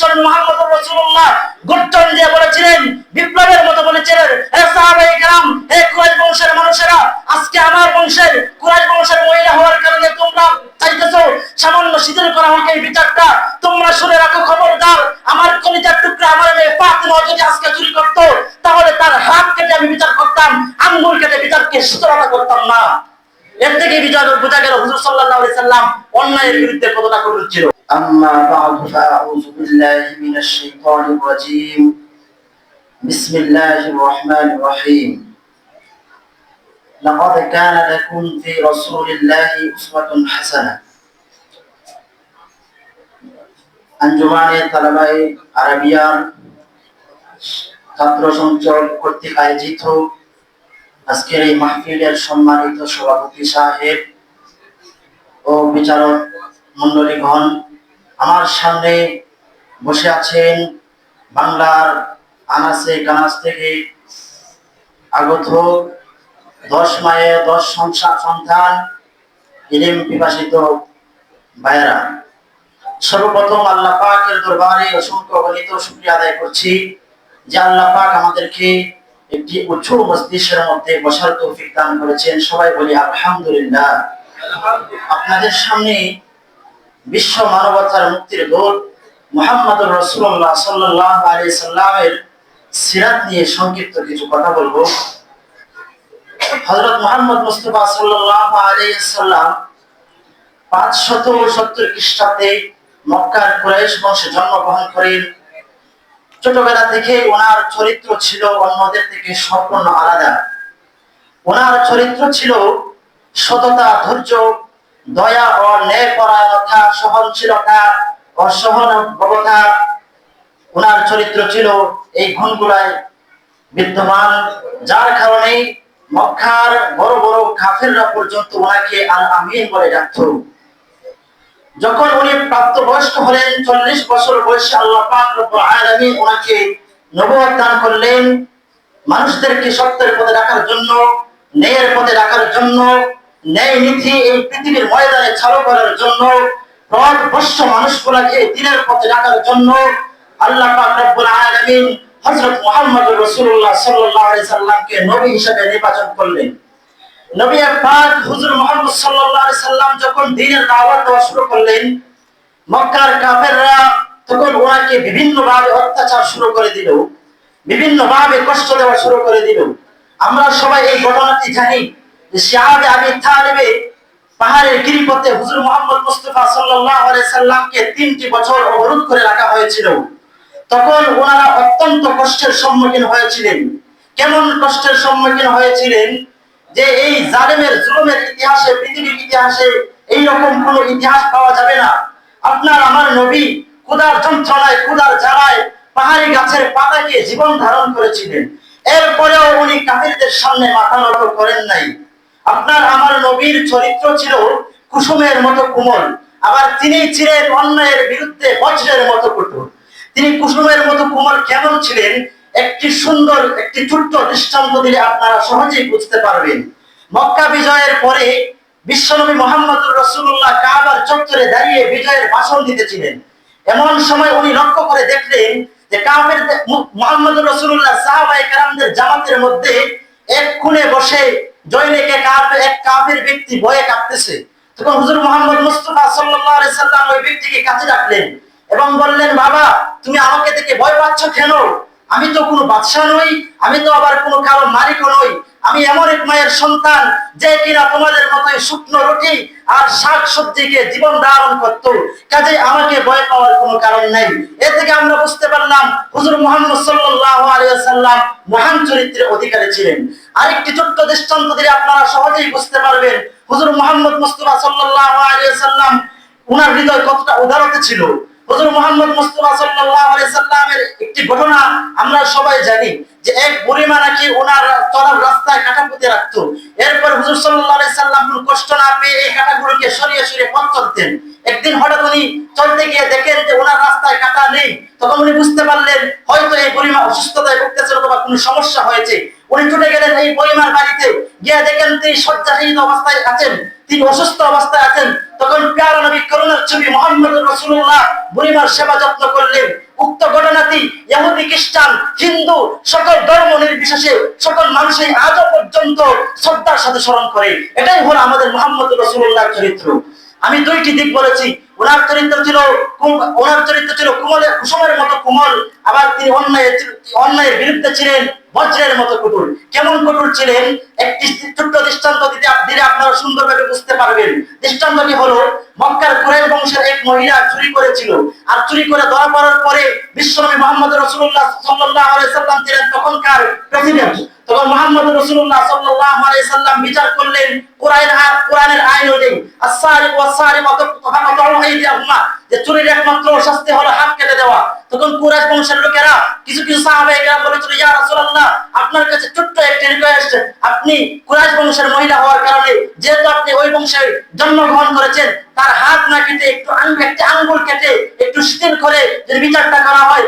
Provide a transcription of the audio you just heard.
বিশ্বনবী মুহাম্মদুর রাসূলুল্লাহ গর্জন দিয়ে বলেছিলেন, বিপ্লবের মতো বলেছিলেন, হে সাহাবায়ে কেরাম, হে কুরাইশ বংশের মানুষেরা, আজকে আমার বংশের কুরাইশ বংশের মহিলা হওয়ার কারণে তোমরা চাইতেছো সামান্য শিথিল করা হোক এই বিচারটা। তোমরা শুনে রাখো, খবরদার, আমার কলিজার টুকরা আমার মেয়ে ফাতিমা যদি আজকে চুরি করতো তাহলে তার হাত কেটে আমি বিচার করতাম, আঙ্গুল কেটে বিচারকে শিথিলতা করতাম না। এর থেকে বোঝা গেল হুজুর সাল্লাল্লাহু আলাইহি সাল্লাম অন্যায়ের বিরুদ্ধে কতটা কঠোর ছিল। আম্মা বা'দু ফাআউযু বিল্লাহি মিনাশ শাইতানির রাজীম। বিসমিল্লাহির রহমানির রহিম। লাকাদ কানা লাকুম ফি রাসূলিল্লাহি উসওয়াতুন হাসানাহ। আঞ্জুমানে তালাবায়ে আরাবিয়ার ছাত্র সংসদ কর্তৃক আয়োজিত আজকের এই মাহফিলের সম্মানিত সভাপতি সাহেব ও বিচারক মন্ডলীগণ, আমার সামনে বসে আছেন বাংলার আনাচে কানাচ থেকে আগত 10 মায়ের 10 সন্তান ইলম পিপাসিত ভাইয়েরা। সর্বপ্রথম আল্লাহ পাকের দরবারে অসংখ্য অগণিত শুকরিয়া আদায় করছি যে আল্লাহ পাক আমাদেরকে একটি উচ্চ মজলিসের মধ্যে বসার তৌফিক দান করেছেন। সবাই বলি আলহামদুলিল্লাহ। আপনাদের সামনে বিশ্ব মানবতার মুক্তির দূত মুহাম্মদুর রাসূলুল্লাহ সাল্লাল্লাহু আলাইহি সাল্লামের সিরাত নিয়ে সংক্ষিপ্ত কিছু কথা বলবো। হযরত মুহাম্মদ মুস্তাফা সাল্লাল্লাহু আলাইহি সাল্লাম 570 খ্রিস্টাব্দে মক্কার কুরাইশ বংশে জন্মগ্রহণ করেন। ছোটবেলা থেকে ওনার চরিত্র ছিল অন্যদের থেকে সম্পূর্ণ আলাদা। ওনার চরিত্র ছিল সততা, ধৈর্য, দয়া ও ন্যায়পরায়ণতা, সহনশীলতা ও সহানুভূতি। ওনার চরিত্র ছিল এই গুণগুলাই বিদ্যমান, যার কারণে মক্কার বড় বড় কাফেররা পর্যন্ত ওনাকে আল আমিন বলে ডাকত। যখন উনি প্রাপ্তবয়স্ক হলেন, 40 বছর বয়সে আল্লাহ পাক রব্বুল আলামিন ওনাকে নবুয়ত দান করলেন। মানুষদেরকে সত্যের পথে রাখার জন্য, ন্যায়ের পথে রাখার জন্য, ন্যায় নীতি এই পৃথিবীর ময়দানে চালু করার জন্য, পথভ্রষ্ট মানুষগুলোকে দ্বীনের পথে রাখার জন্য আল্লাহ পাক রব্বুল আলামিন হযরত মুহাম্মদুর রাসূলুল্লাহ সাল্লাল্লাহু আলাইহি সাল্লামকে নবী হিসেবে নির্বাচন করলেন। নবী পাক হুজুর মুহাম্মদ সাল্লাল্লাহু আলাইহি সাল্লাম যখন দ্বীনের দাওয়াত দেওয়া শুরু করলেন, মক্কার কাফেররা তখন ওনাকে বিভিন্নভাবে অত্যাচার শুরু করে দিল, বিভিন্নভাবে কষ্ট দেওয়া শুরু করে দিল। আমরা সবাই এই ঘটনাটি জানি যে শাহাবে আবি তালিবে পাহাড়ের গিরিপথে হুজুর মুহাম্মদ মুস্তাফা সাল্লাল্লাহু আলাইহি সাল্লামকে 3টি বছর অবরোধ করে রাখা হয়েছিল। তখন ওনারা অত্যন্ত কষ্টের সম্মুখীন হয়েছিলেন। কেমন কষ্টের সম্মুখীন হয়েছিলেন যে এই জালেমের জুলুমের ইতিহাসে, পৃথিবীর ইতিহাসে এই রকম কোনো ইতিহাস পাওয়া যাবে না। আপনার আমার নবী ক্ষুধার যন্ত্রণায়, ক্ষুধার জ্বালায় পাহাড়ি গাছের পাতাকে জীবন ধারণ করেছিলেন। এরপরেও উনি কাফিরদের সামনে মাথা নত করেন নাই। আপনার আমার নবীর চরিত্র ছিল কুসুমের মতো কোমল, আবার তিনি ছিলেন অন্যায়ের বিরুদ্ধে বজ্রের মতো কঠোর। তিনি কুসুমের মতো কোমল কেমন ছিলেন, একটি সুন্দর একটি ছোট্ট দৃষ্টান্ত দিলে আপনারা সহজেই বুঝতে পারবেন। মক্কা বিজয়ের পরে বিশ্বনবী মুহাম্মদুর রাসূলুল্লাহ কাবার চত্বরে দাঁড়িয়ে বিজয়ের ভাষণ দিতেছিলেন। এমন সময় উনি লক্ষ্য করে দেখলেন যে কাফেরদের মুহাম্মদুর রাসূলুল্লাহ সাহাবায়ে কেরামদের জামাতের মধ্যে এক কোণে বসে জয়নেকে এক কাফের ব্যক্তি ভয়ে কাঁপতেছে। তখন হুজুর মুহাম্মদ মুস্তাফা সাল্লাল্লাহু আলাইহি সাল্লাম ওই ব্যক্তিকে কাছে ডাকলেন এবং বললেন, বাবা, তুমি আমাকে দেখে ভয় পাচ্ছ কেন? আমি তো কোনো বাদশা নই, আমি তো আবার কোনো কারো মালিকও নই। আমি এমন এক মায়ের সন্তান যে কিনা তোমাদের মতোই শুকনো রুটি আর শাক সবজিকে জীবন ধারণ করত। কাজে আমাকে ভয় পাওয়ার কোনো কারণ নাই। এ থেকে আমরা বুঝতে পারলাম হুজুর মুহাম্মদ সাল্লাল্লাহু আলাইহি ওয়াসাল্লাম মহান চরিত্রের অধিকারী ছিলেন। আরেকটি ছোট্ট দৃষ্টান্ত দিলে আপনারা সহজেই বুঝতে পারবেন হুজুর মুহাম্মদ মুস্তাফা সাল্লাল্লাহু আলাইহি ওয়াসাল্লাম উনার হৃদয় কতটা উদারতা ছিল। হুজুর মুহাম্মদ মুস্তাফা সাল্লাল্লাহু আলাইহি সাল্লামের একটি ঘটনা আমরা সবাই জানি যে এক বুড়িমা নাকি ওনার চলার রাস্তায় কাঁটা পুঁতে রাখতো। এরপর হুজুর সাল্লাল্লাহু আলাইহি সাল্লাম কোনো কষ্ট না পেয়ে এই কাঁটাগুলোকে সরিয়ে সরিয়ে পথ চলতেন। একদিন হঠাৎ উনি চলতে গিয়ে দেখেন যে ওনার রাস্তায় কাঁটা নেই। তখন উনি বুঝতে পারলেন হয়তো এই বুড়িমা অসুস্থতায় ভুগতেছে অথবা কোনো সমস্যা হয়েছে। উনি ছুটে গেলেন এই বুড়িমার বাড়িতে, গিয়ে দেখেন তিনি শয্যাশয়িত অবস্থায় আছেন, তিনি অসুস্থ অবস্থায় আছেন। তখন প্যারা নবী করুণার ছবি মুহাম্মদুর রাসূলুল্লাহ বুড়িমার সেবা যত্ন করলেন। ইহুদি খ্রিস্টান হিন্দু সকল ধর্ম নির্বিশেষে সকল মানুষই আজও পর্যন্ত শ্রদ্ধার সাথে স্মরণ করে। এটাই হলো আমাদের মুহাম্মদ রাসূলুল্লাহর চরিত্র। আমি দুইটি দিক বলেছি। ওনার চরিত্র ছিল কুসুমের মতো কোমল, আবার তিনি অন্যায়ের বিরুদ্ধে ছিলেন বজ্রের মতো কঠোর। কেমন কঠোর ছিলেন একটি ছোট্ট দৃষ্টান্ত দিলে আপনারা সুন্দরভাবে বুঝতে পারবেন। দৃষ্টান্তটি হলো, মক্কার কুরাইশ বংশের এক মহিলা চুরি করেছিল, আর চুরি করে ধরা পড়ার পরে বিশ্বনবী মুহাম্মদ রাসূলুল্লাহ সাল্লাল্লাহু আলাইহি সাল্লাম ছিলেন তখনকার প্রেসিডেন্ট। তখন মুহাম্মদ রাসূলুল্লাহ সাল্লাল্লাহু আলাইহি সাল্লাম বিচার করলেন কোরআনের আইন অনুযায়ী, as-সারিকু was-সারিকাতু ফাকাতউ আইদিয়াহুমা, যে চুরির একমাত্র শাস্তি হলো হাত কেটে দেওয়া। তখন কুরাইশ বংশের লোকেরা কিছু সাহাবায়ে কেরাম বলেছিল, ইয়া রাসূলুল্লাহ, আপনার কাছে ছোট্ট একটি রিকোয়েস্ট, আপনি কুরাইশ বংশের মহিলা হওয়ার কারণে যেহেতু আপনি ওই বংশে জন্মগ্রহণ করেছেন, তার হাত না কেটে একটি আঙ্গুল কেটে একটু শিথিল করে যদি বিচারটা করা হয়